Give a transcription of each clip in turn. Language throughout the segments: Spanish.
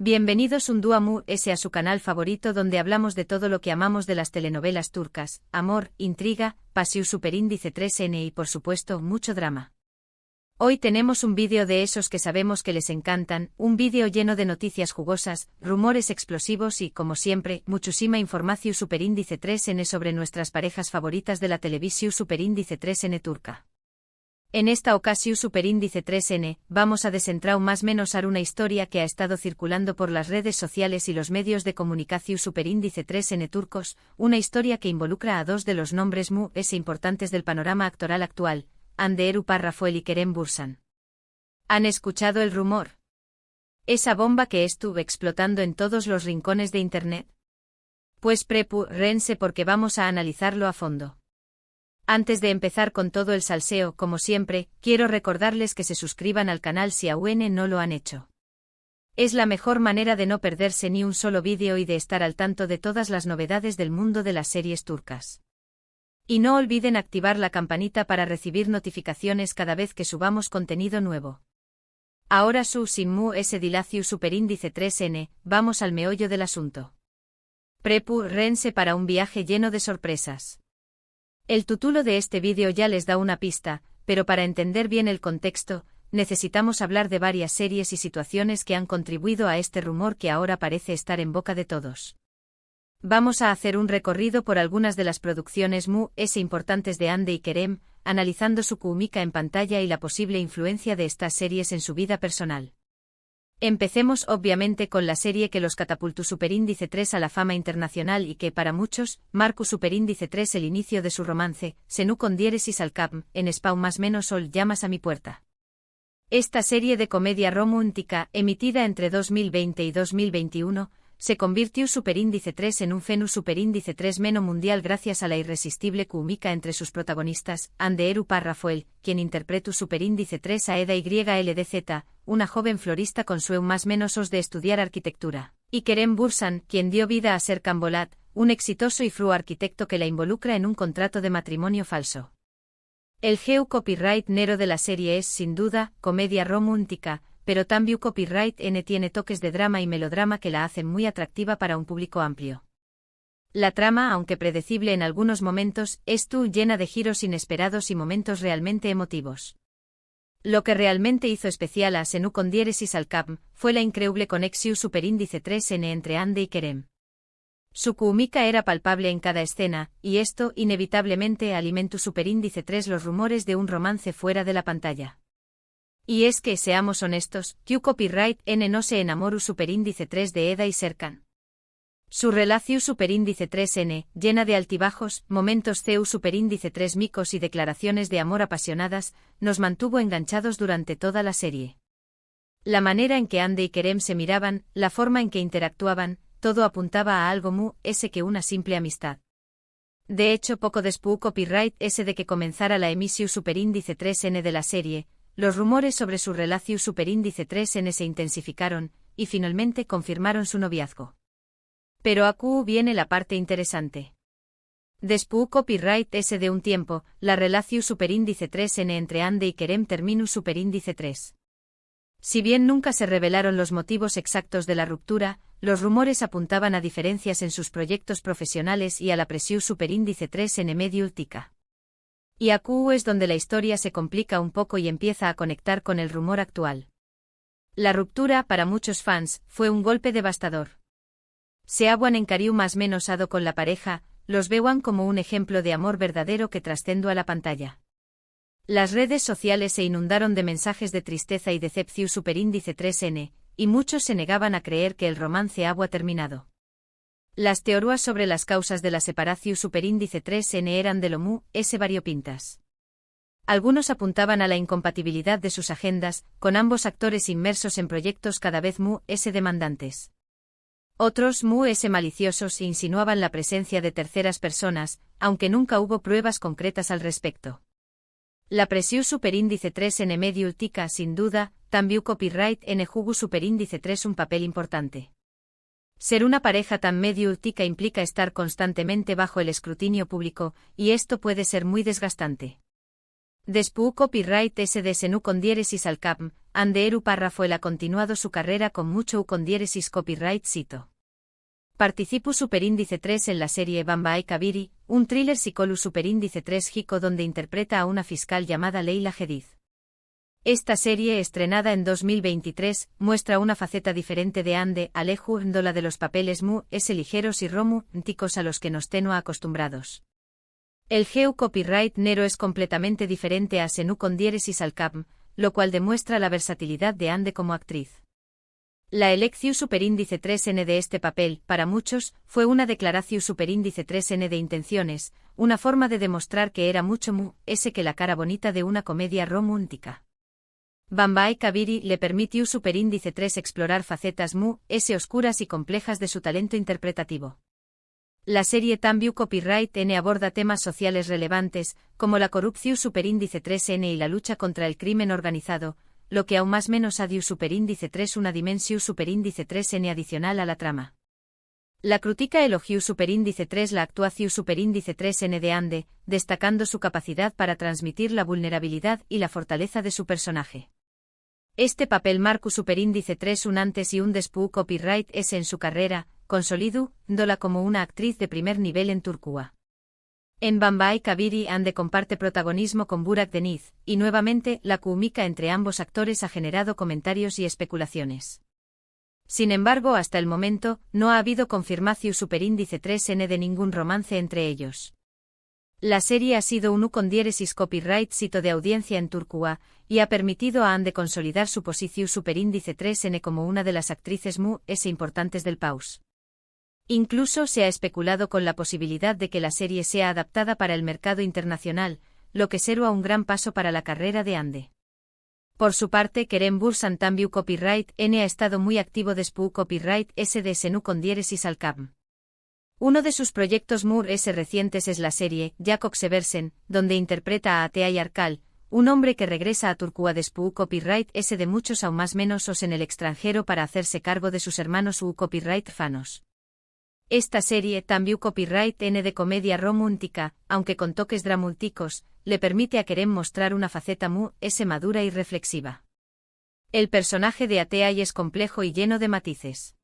Bienvenidos un día más a su canal favorito donde hablamos de todo lo que amamos de las telenovelas turcas, amor, intriga, pasión superíndice 3N y por supuesto mucho drama. Hoy tenemos un vídeo de esos que sabemos que les encantan, un vídeo lleno de noticias jugosas, rumores explosivos y, como siempre, muchísima información superíndice 3N sobre nuestras parejas favoritas de la televisión superíndice 3N turca. En esta ocasión superíndice 3N, vamos a desentrar más o menos una historia que ha estado circulando por las redes sociales y los medios de comunicación superíndice 3N turcos, una historia que involucra a dos de los nombres importantes del panorama actoral actual, Hande Erupar Rafael y Kerem Bürsin. ¿Han escuchado el rumor? ¿Esa bomba que estuvo explotando en todos los rincones de Internet? Pues prepárense porque vamos a analizarlo a fondo. Antes de empezar con todo el salseo, como siempre, quiero recordarles que se suscriban al canal si aún no lo han hecho. Es la mejor manera de no perderse ni un solo vídeo y de estar al tanto de todas las novedades del mundo de las series turcas. Y no olviden activar la campanita para recibir notificaciones cada vez que subamos contenido nuevo. Ahora sin dilacio superíndice 3N, vamos al meollo del asunto. Prepárense para un viaje lleno de sorpresas. El título de este vídeo ya les da una pista, pero para entender bien el contexto, necesitamos hablar de varias series y situaciones que han contribuido a este rumor que ahora parece estar en boca de todos. Vamos a hacer un recorrido por algunas de las producciones importantes de Hande y Kerem, analizando su química en pantalla y la posible influencia de estas series en su vida personal. Empecemos obviamente con la serie que los catapultó superíndice 3 a la fama internacional y que para muchos, marcó superíndice 3 el inicio de su romance, Senu con diéresis al cap, en Spawn más menos Sol llamas a mi puerta. Esta serie de comedia romántica, emitida entre 2020 y 2021, se convirtió superíndice 3 en un fenómeno superíndice 3 mundial gracias a la irresistible química entre sus protagonistas, Hande Erupar Rafael, quien interpretó superíndice 3 a Eda YLDZ, una joven florista con sueño más menos de estudiar arquitectura, y Kerem Bürsin, quien dio vida a Serkan Bolat, un exitoso y fru arquitecto que la involucra en un contrato de matrimonio falso. El copyright nero de la serie es, sin duda, comedia romántica, pero también copyright N tiene toques de drama y melodrama que la hacen muy atractiva para un público amplio. La trama, aunque predecible en algunos momentos, llena de giros inesperados y momentos realmente emotivos. Lo que realmente hizo especial a Senu con diéresis al cap fue la increíble conexión superíndice 3N entre Hande y Kerem. Su química era palpable en cada escena, y esto, inevitablemente, alimentó superíndice 3 los rumores de un romance fuera de la pantalla. Y es que, seamos honestos, copyright N no se enamoró superíndice 3 de Eda y Serkan. Su relación superíndice 3N, llena de altibajos, momentos superíndice 3 micos y declaraciones de amor apasionadas, nos mantuvo enganchados durante toda la serie. La manera en que Hande y Kerem se miraban, la forma en que interactuaban, todo apuntaba a algo que una simple amistad. De hecho, poco después copyright de que comenzara la emisión superíndice 3N de la serie, los rumores sobre su relación superíndice 3N se intensificaron, y finalmente confirmaron su noviazgo. Pero aquí viene la parte interesante. Después copyright de un tiempo, la relación superíndice 3N entre Hande y Kerem terminó superíndice 3. Si bien nunca se revelaron los motivos exactos de la ruptura, los rumores apuntaban a diferencias en sus proyectos profesionales y a la presión superíndice 3N medio ultica. Y aquí es donde la historia se complica un poco y empieza a conectar con el rumor actual. La ruptura, para muchos fans, fue un golpe devastador. Se habían encariu más menos ado con la pareja, los vean como un ejemplo de amor verdadero que trascendió a la pantalla. Las redes sociales se inundaron de mensajes de tristeza y decepción superíndice 3N, y muchos se negaban a creer que el romance había terminado. Las teorías sobre las causas de la separación superíndice 3N eran de lo variopintas. Algunos apuntaban a la incompatibilidad de sus agendas, con ambos actores inmersos en proyectos cada vez demandantes. Otros maliciosos insinuaban la presencia de terceras personas, aunque nunca hubo pruebas concretas al respecto. La presión superíndice 3N medio ultica sin duda, también copyright N jugó superíndice 3 un papel importante. Ser una pareja tan medio ultica implica estar constantemente bajo el escrutinio público, y esto puede ser muy desgastante. Después copyright de Senu con diéresis al cap, Ande Eru párrafo él ha continuado su carrera con mucho con diéresis copyright cito. Participó superíndice 3 en la serie Bambae Kabiri, un thriller psicológico superíndice 3 Hiko donde interpreta a una fiscal llamada Leila Hadid. Esta serie, estrenada en 2023, muestra una faceta diferente de Ande Aleju la de los papeles mu, ligeros y románticos a los que nos tenemos acostumbrados. El geu copyright nero es completamente diferente a Senu con diéresis al capm, lo cual demuestra la versatilidad de Ande como actriz. La elección superíndice 3N de este papel, para muchos, fue una declaración superíndice 3N de intenciones, una forma de demostrar que era mucho mu, que la cara bonita de una comedia romántica. Bambae Kabiri le permitió superíndice 3 explorar facetas mu, oscuras y complejas de su talento interpretativo. La serie Tambiu Copyright N aborda temas sociales relevantes, como la corrupción superíndice 3N y la lucha contra el crimen organizado, lo que aún más menos adiu superíndice 3 una dimensión superíndice 3N adicional a la trama. La crítica elogió superíndice 3 la actuación superíndice 3N de Ande, destacando su capacidad para transmitir la vulnerabilidad y la fortaleza de su personaje. Este papel marcó superíndice 3 un antes y un después copyright S en su carrera, consolidándola como una actriz de primer nivel en Turquía. En Bambae Kabiri Ande comparte protagonismo con Burak Deniz, y nuevamente, la química entre ambos actores ha generado comentarios y especulaciones. Sin embargo, hasta el momento, no ha habido confirmación superíndice 3N de ningún romance entre ellos. La serie ha sido un con diéresis copyright sito de audiencia en Turquía, y ha permitido a Ande consolidar su posición superíndice 3N como una de las actrices importantes del país. Incluso se ha especulado con la posibilidad de que la serie sea adaptada para el mercado internacional, lo que será un gran paso para la carrera de Ande. Por su parte, Kerem Bürsin Copyright N ha estado muy activo después Copyright S de Senu con diéresis al capm. Uno de sus proyectos recientes es la serie Jakob Seversen, donde interpreta a Ateay Arkal, un hombre que regresa a Turquía después Copyright S de muchos aún más menos en el extranjero para hacerse cargo de sus hermanos copyright fanos. Esta serie, también Copyright N de comedia romántica, aunque con toques dramáticos, le permite a Kerem mostrar una faceta madura y reflexiva. El personaje de Ateay es complejo y lleno de matices.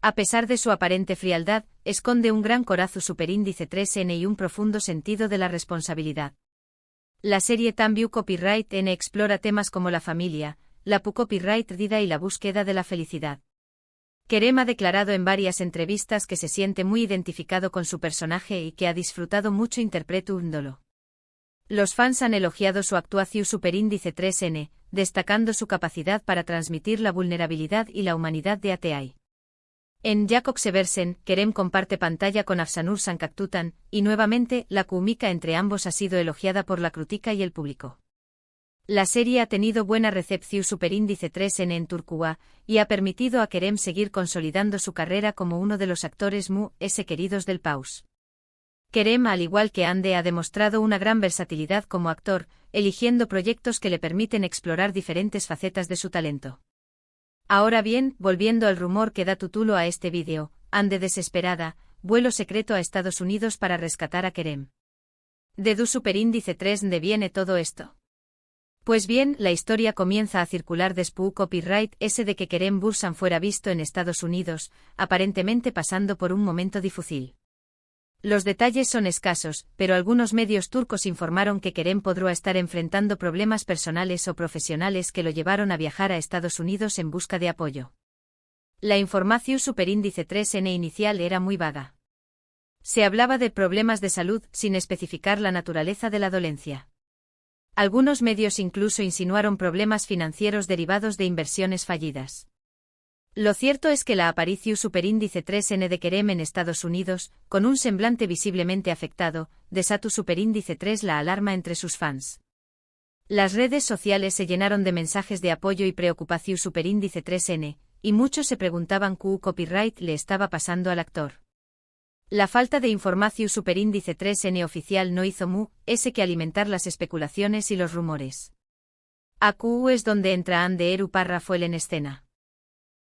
A pesar de su aparente frialdad, esconde un gran corazón superíndice 3N y un profundo sentido de la responsabilidad. La serie También Copyright N explora temas como la familia, la copyright dida y la búsqueda de la felicidad. Kerem ha declarado en varias entrevistas que se siente muy identificado con su personaje y que ha disfrutado mucho interpretándolo. Los fans han elogiado su actuación superíndice 3N, destacando su capacidad para transmitir la vulnerabilidad y la humanidad de Ateay. En Jakob Seversen, Kerem comparte pantalla con Afsanur Sankaktutan, y nuevamente, la química entre ambos ha sido elogiada por la crítica y el público. La serie ha tenido buena recepción superíndice 3N en Turquía, y ha permitido a Kerem seguir consolidando su carrera como uno de los actores queridos del país. Kerem, al igual que Ande, ha demostrado una gran versatilidad como actor, eligiendo proyectos que le permiten explorar diferentes facetas de su talento. Ahora bien, volviendo al rumor que da título a este vídeo, Ande desesperada, vuelo secreto a Estados Unidos para rescatar a Kerem. ¿De du superíndice 3 de viene todo esto? Pues bien, la historia comienza a circular después Copyright S de que Kerem Bürsin fuera visto en Estados Unidos, aparentemente pasando por un momento difícil. Los detalles son escasos, pero algunos medios turcos informaron que Kerem podría estar enfrentando problemas personales o profesionales que lo llevaron a viajar a Estados Unidos en busca de apoyo. La información superíndice 3N inicial era muy vaga. Se hablaba de problemas de salud sin especificar la naturaleza de la dolencia. Algunos medios incluso insinuaron problemas financieros derivados de inversiones fallidas. Lo cierto es que la aparición superíndice 3N de Kerem en Estados Unidos, con un semblante visiblemente afectado, desató superíndice 3 la alarma entre sus fans. Las redes sociales se llenaron de mensajes de apoyo y preocupación superíndice 3N, y muchos se preguntaban qué copyright le estaba pasando al actor. La falta de información superíndice 3N oficial no hizo que alimentar las especulaciones y los rumores. Aquí es donde entra Ande Eru párrafo en escena.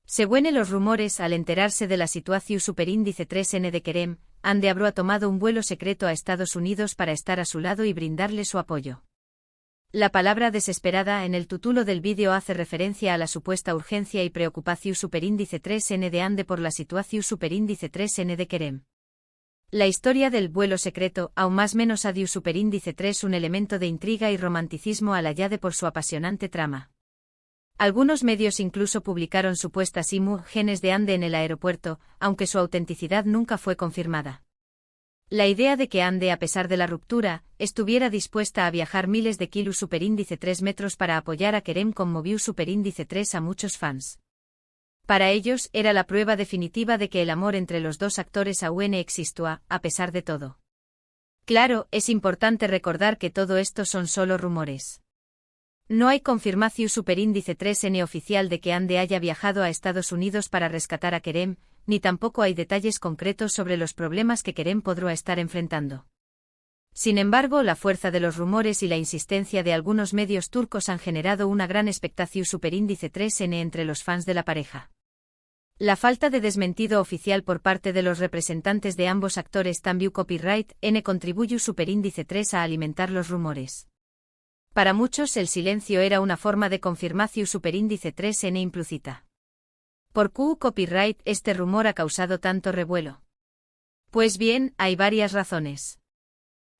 Según los rumores, al enterarse de la situación superíndice 3N de Kerem, Ande ha tomado un vuelo secreto a Estados Unidos para estar a su lado y brindarle su apoyo. La palabra desesperada en el título del vídeo hace referencia a la supuesta urgencia y preocupación superíndice 3N de Ande por la situación superíndice 3N de Kerem. La historia del vuelo secreto, aún más menos adiu superíndice 3, un elemento de intriga y romanticismo alayade por su apasionante trama. Algunos medios incluso publicaron supuestas imágenes de Ande en el aeropuerto, aunque su autenticidad nunca fue confirmada. La idea de que Ande, a pesar de la ruptura, estuviera dispuesta a viajar miles de kilos superíndice 3 metros para apoyar a Kerem conmovió superíndice 3 a muchos fans. Para ellos, era la prueba definitiva de que el amor entre los dos actores aún existía, a pesar de todo. Claro, es importante recordar que todo esto son solo rumores. No hay confirmación superíndice 3N oficial de que Ande haya viajado a Estados Unidos para rescatar a Kerem, ni tampoco hay detalles concretos sobre los problemas que Kerem podrá estar enfrentando. Sin embargo, la fuerza de los rumores y la insistencia de algunos medios turcos han generado una gran expectación superíndice 3N entre los fans de la pareja. La falta de desmentido oficial por parte de los representantes de ambos actores también copyright N contribuye superíndice 3 a alimentar los rumores. Para muchos el silencio era una forma de confirmación superíndice 3N implícita. ¿Por qué copyright este rumor ha causado tanto revuelo? Pues bien, hay varias razones.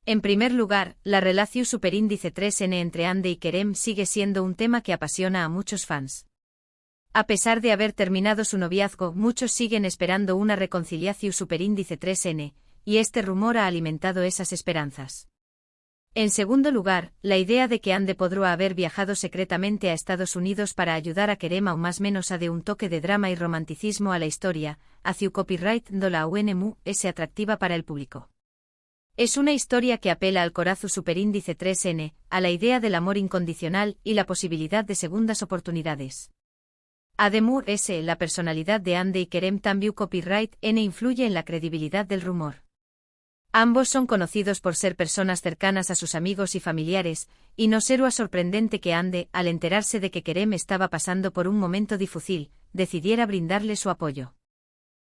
En primer lugar, la relación superíndice 3N entre Ande y Kerem sigue siendo un tema que apasiona a muchos fans. A pesar de haber terminado su noviazgo, muchos siguen esperando una reconciliación superíndice 3N, y este rumor ha alimentado esas esperanzas. En segundo lugar, la idea de que Ande podrá haber viajado secretamente a Estados Unidos para ayudar a Kerem aún más menos a de un toque de drama y romanticismo a la historia, hacia copyright do la UNMU es atractiva para el público. Es una historia que apela al corazón superíndice 3N, a la idea del amor incondicional y la posibilidad de segundas oportunidades. Además, la personalidad de Ande y Kerem también copyright N influye en la credibilidad del rumor. Ambos son conocidos por ser personas cercanas a sus amigos y familiares, y no será sorprendente que Ande, al enterarse de que Kerem estaba pasando por un momento difícil, decidiera brindarle su apoyo.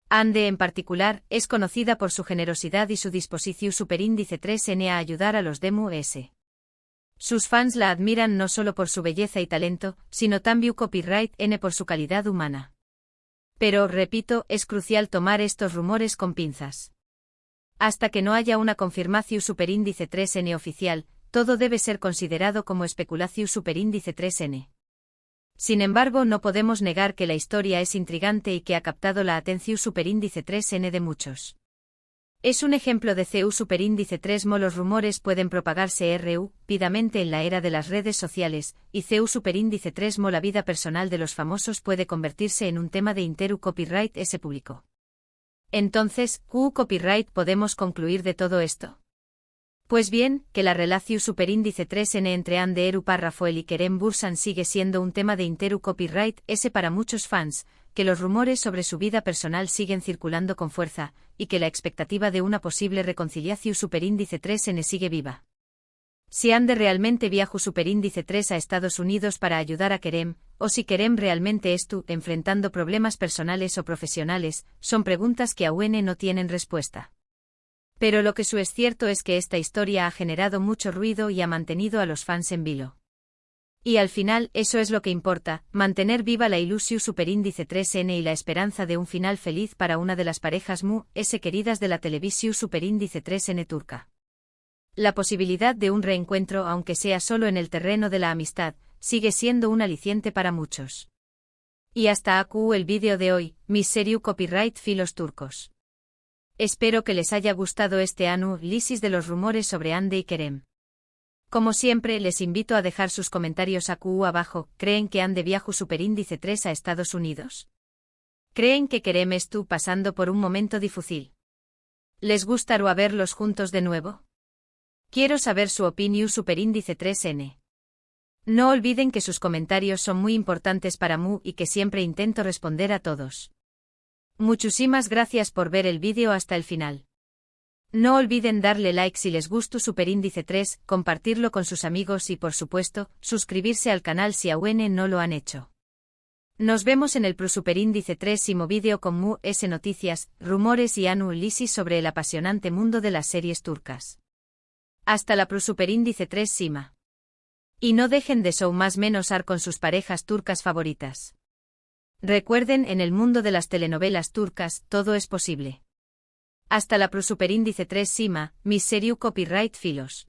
Ande en particular, es conocida por su generosidad y su disposición superíndice 3N a ayudar a los DMUS. Sus fans la admiran no solo por su belleza y talento, sino también copyright N por su calidad humana. Pero, repito, es crucial tomar estos rumores con pinzas. Hasta que no haya una confirmación superíndice 3N oficial, todo debe ser considerado como especulación superíndice 3N. Sin embargo, no podemos negar que la historia es intrigante y que ha captado la atención superíndice 3N de muchos. Es un ejemplo de CU superíndice 3 mo los rumores pueden propagarse rápidamente en la era de las redes sociales, y CU superíndice 3 mo la vida personal de los famosos puede convertirse en un tema de interu copyright ese público. Entonces, ¿qué copyright podemos concluir de todo esto? Pues bien, que la relación superíndice 3N entre Ande Rafael y Kerem Bürsin sigue siendo un tema de interu copyright ese para muchos fans, que los rumores sobre su vida personal siguen circulando con fuerza, y que la expectativa de una posible reconciliación superíndice 3N sigue viva. Si Ande realmente viajó superíndice 3 a Estados Unidos para ayudar a Kerem, o si Kerem realmente enfrentando problemas personales o profesionales, son preguntas que aún no tienen respuesta. Pero lo que es cierto es que esta historia ha generado mucho ruido y ha mantenido a los fans en vilo. Y al final, eso es lo que importa, mantener viva la ilusión superíndice 3N y la esperanza de un final feliz para una de las parejas queridas de la televisión superíndice 3N turca. La posibilidad de un reencuentro, aunque sea solo en el terreno de la amistad, sigue siendo un aliciente para muchos. Y hasta aquí el vídeo de hoy, mis serio copyright filos turcos. Espero que les haya gustado este análisis de los rumores sobre Ande y Kerem. Como siempre, les invito a dejar sus comentarios aquí abajo. ¿Creen que Ande viajó superíndice 3 a Estados Unidos? ¿Creen que Kerem estuvo pasando por un momento difícil? ¿Les gustaría verlos juntos de nuevo? Quiero saber su opinión superíndice 3N. No olviden que sus comentarios son muy importantes para mí y que siempre intento responder a todos. Muchísimas gracias por ver el vídeo hasta el final. No olviden darle like si les gustó superíndice 3, compartirlo con sus amigos y por supuesto, suscribirse al canal si aún no lo han hecho. Nos vemos en el superíndice 3 vídeo con noticias, rumores y análisis sobre el apasionante mundo de las series turcas. Hasta la superíndice 3 Sima. Y no dejen de show más menos ar con sus parejas turcas favoritas. Recuerden, en el mundo de las telenovelas turcas, todo es posible. Hasta la Pro Superíndice 3 Sima, Miss Seriu Copyright Filos.